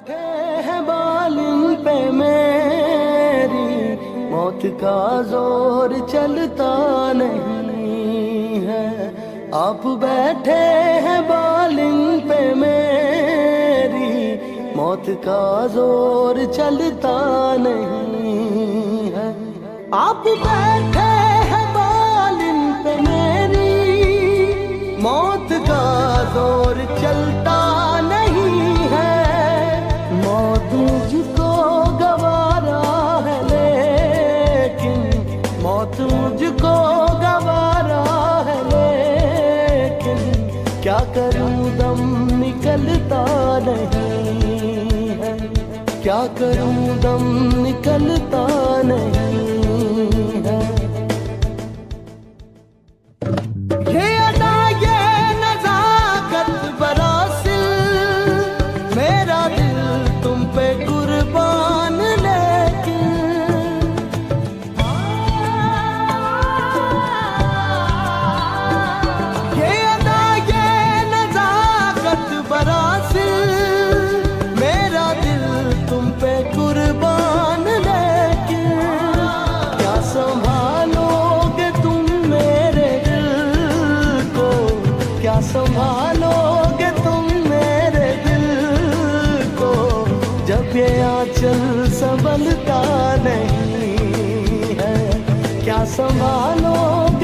बैठे हैं बाल इन पे मेरी, मौत का जोर चलता नहीं है। आप बैठे हैं बाल इन पे मेरी, मौत का जोर चलता नहीं है। आप बैठे हैं बाल इन पे मेरी, मौत का जोर चलता नहीं है। मौत मुझको गवारा है लेकिन, मौत मुझको गवारा है लेकिन, क्या करूं दम निकलता नहीं है। क्या करूं दम निकलता नहीं है। ये अदा ये नज़ाकत बरासिल, मेरा दिल तुम पे कुर्बान लेकिन, ये अदा ये नज़ाकत बरासिल, मेरा दिल तुम पे कुर्बान लेकिन, क्या संभालोगे तुम मेरे दिल को, क्या संभालोगे तुम मेरे दिल को, जब ये आंचल संभलता नहीं है। क्या संभालोगे